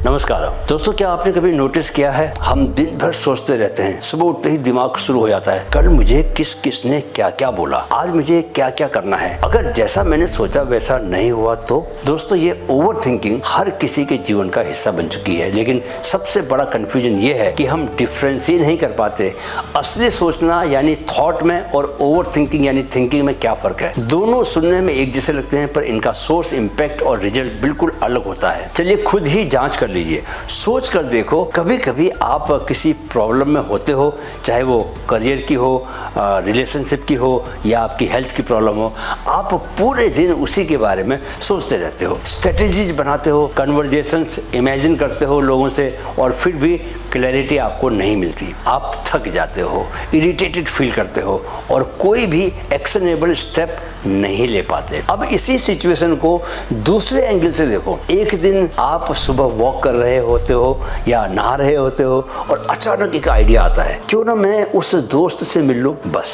नमस्कार दोस्तों, क्या आपने कभी नोटिस किया है हम दिन भर सोचते रहते हैं, सुबह उठते ही दिमाग शुरू हो जाता है कल मुझे किसने क्या क्या बोला, आज मुझे क्या क्या करना है, अगर जैसा मैंने सोचा वैसा नहीं हुआ तो। दोस्तों ये ओवर थिंकिंग हर किसी के जीवन का हिस्सा बन चुकी है, लेकिन सबसे बड़ा कंफ्यूजन ये है कि हम डिफरेंस ही नहीं कर पाते असली सोचना यानी थॉट में और ओवर थिंकिंग यानी थिंकिंग में क्या फर्क है। दोनों सुनने में एक जैसे लगते हैं पर इनका सोर्स, इम्पैक्ट और रिजल्ट बिल्कुल अलग होता है। चलिए खुद ही जांच कर लीजिए, सोच कर देखो। कभी कभी आप किसी प्रॉब्लम में होते हो, चाहे वो करियर की हो, रिलेशनशिप की हो या आपकी हेल्थ की प्रॉब्लम हो, आप पूरे दिन उसी के बारे में सोचते रहते हो, स्ट्रेटेजीज बनाते हो, कन्वर्जेशंस इमेजिन करते हो लोगों से और फिर भी क्लैरिटी आपको नहीं मिलती। आप थक जाते हो, इरिटेटेड फील करते हो और कोई भी एक्शनेबल स्टेप नहीं ले पाते। अब इसी सिचुएशन को दूसरे एंगल से देखो। एक दिन आप सुबह वॉक कर रहे होते हो या नहा रहे होते हो और अचानक एक आइडिया आता है, क्यों ना मैं उस दोस्त से मिल लूं। बस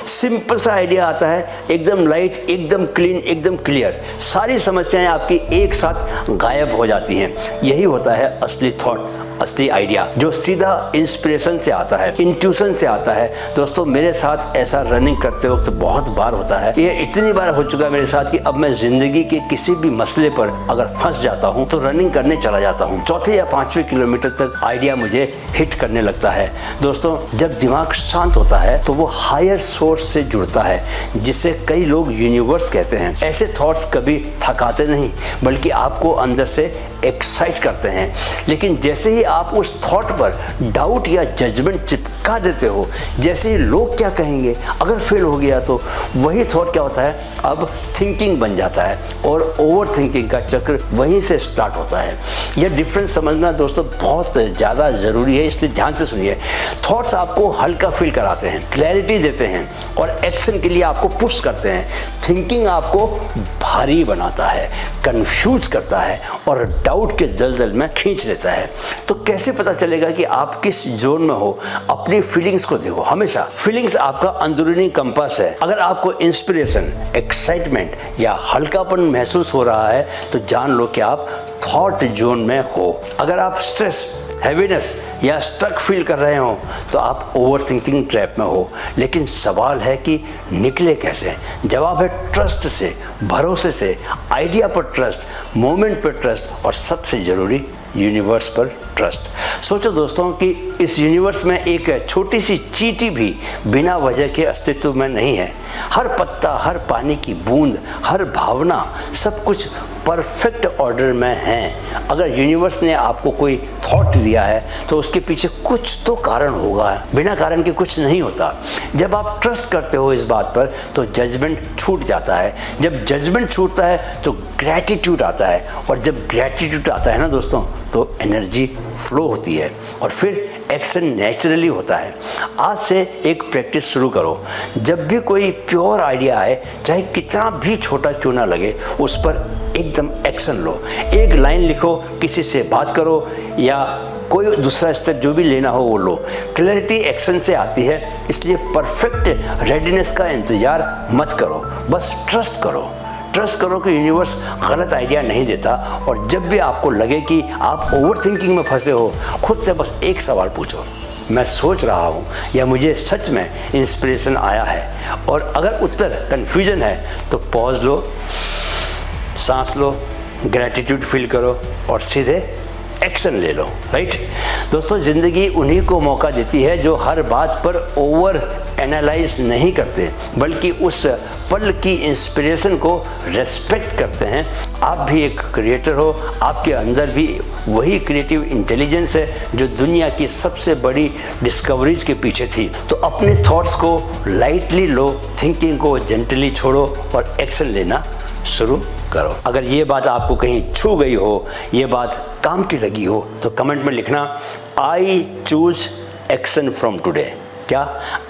सिंपल सा आइडिया आता है, एकदम लाइट, एकदम क्लीन, एकदम क्लियर। सारी समस्याएं आपकी एक साथ गायब हो जाती हैं। यही होता है असली थॉट, असली आइडिया, जो सीधा इंस्पिरेशन से आता है, इंट्यूशन से आता है। दोस्तों मेरे साथ ऐसा रनिंग करते वक्त बहुत बार होता है। ये इतनी बार हो चुका है मेरे साथ कि अब मैं जिंदगी के किसी भी मसले पर अगर फंस जाता हूँ तो रनिंग करने चला जाता हूँ। चौथे या पांचवें किलोमीटर तक आइडिया मुझे हिट करने लगता है। दोस्तों जब दिमाग शांत होता है तो वो हायर सोर्स से जुड़ता है, जिसे कई लोग यूनिवर्स कहते हैं। ऐसे थॉट्स कभी थकाते नहीं बल्कि आपको अंदर से एक्साइट करते हैं। लेकिन जैसे ही आप उस थॉट पर डाउट या जजमेंट चिपका देते हो, जैसे ही लोग क्या कहेंगे, अगर फेल हो गया तो, वही थॉट क्या होता है, अब थिंकिंग बन जाता है और ओवर थिंकिंग का चक्र वहीं से स्टार्ट होता है। यह डिफरेंस समझना दोस्तों बहुत ज़्यादा ज़रूरी है, इसलिए ध्यान से सुनिए। थॉट्स आपको हल्का फील कराते हैं, क्लैरिटी देते हैं और एक्शन के लिए आपको पुश करते हैं। थिंकिंग आपको भारी बनाता है, कंफ्यूज करता है और डाउट के दलदल में खींच लेता है। तो कैसे पता चलेगा कि आप किस जोन में हो? अपनी फीलिंग्स को देखो। हमेशा फीलिंग्स आपका अंदरूनी कंपास है। अगर आपको इंस्पिरेशन, एक्साइटमेंट या हल्कापन महसूस हो रहा है तो जान लो कि आप थॉट जोन में हो। अगर आप स्ट्रेस, हैवीनेस या स्ट्रक फील कर रहे हो तो आप ओवर थिंकिंग ट्रैप में हो। लेकिन सवाल है कि निकले कैसे? जवाब है ट्रस्ट से, भरोसे से, आइडिया पर ट्रस्ट, मोमेंट पर ट्रस्ट और सबसे ज़रूरी यूनिवर्स पर ट्रस्ट। सोचो दोस्तों कि इस यूनिवर्स में एक छोटी सी चींटी भी बिना वजह के अस्तित्व में नहीं है। हर पत्ता, हर पानी की बूंद, हर भावना, सब कुछ परफेक्ट ऑर्डर में है। अगर यूनिवर्स ने आपको कोई थॉट दिया है तो उसके पीछे कुछ तो कारण होगा, बिना कारण के कुछ नहीं होता। जब आप ट्रस्ट करते हो इस बात पर तो जजमेंट छूट जाता है। जब जजमेंट छूटता है तो ग्रैटिट्यूड आता है और जब ग्रैटिट्यूड आता है ना दोस्तों तो एनर्जी फ्लो होती है और फिर एक्शन नेचुरली होता है। आज से एक प्रैक्टिस शुरू करो। जब भी कोई प्योर आइडिया आए, चाहे कितना भी छोटा क्यों ना लगे, उस पर एकदम एक्शन लो। एक लाइन लिखो, किसी से बात करो या कोई दूसरा स्टेप जो भी लेना हो वो लो। क्लैरिटी एक्शन से आती है, इसलिए परफेक्ट रेडीनेस का इंतजार मत करो, बस ट्रस्ट करो। ट्रस्ट करो कि यूनिवर्स गलत आइडिया नहीं देता। और जब भी आपको लगे कि आप ओवर थिंकिंग में फंसे हो, खुद से बस एक सवाल पूछो, मैं सोच रहा हूँ या मुझे सच में इंस्पिरेशन आया है? और अगर उत्तर कन्फ्यूजन है तो पॉज लो, सांस लो, ग्रैटिट्यूड फील करो और सीधे एक्शन ले लो। राइट दोस्तों, ज़िंदगी उन्हीं को मौका देती है जो हर बात पर ओवर एनालाइज नहीं करते बल्कि उस पल की इंस्पिरेशन को रेस्पेक्ट करते हैं। आप भी एक क्रिएटर हो, आपके अंदर भी वही क्रिएटिव इंटेलिजेंस है जो दुनिया की सबसे बड़ी डिस्कवरीज के पीछे थी। तो अपने थॉट्स को लाइटली लो, थिंकिंग को जेंटली छोड़ो और एक्शन लेना शुरू करो। अगर ये बात आपको कहीं छू गई हो, ये बात काम की लगी हो तो कमेंट में लिखना, I choose action from today. क्या?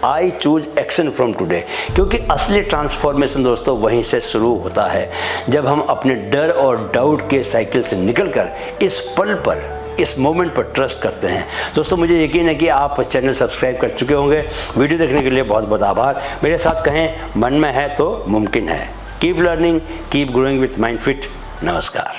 I choose action from today. क्योंकि असली ट्रांसफॉर्मेशन दोस्तों वहीं से शुरू होता है, जब हम अपने डर और डाउट के साइकिल से निकलकर इस पल पर, इस मोमेंट पर ट्रस्ट करते हैं। दोस्तों मुझे यकीन है कि आप चैनल सब्सक्राइब कर चुके होंगे। वीडियो देखने के लिए बहुत बहुत आभार। मेरे साथ कहें, मन में है तो मुमकिन है। Keep learning, keep growing with mind fit. नमस्कार।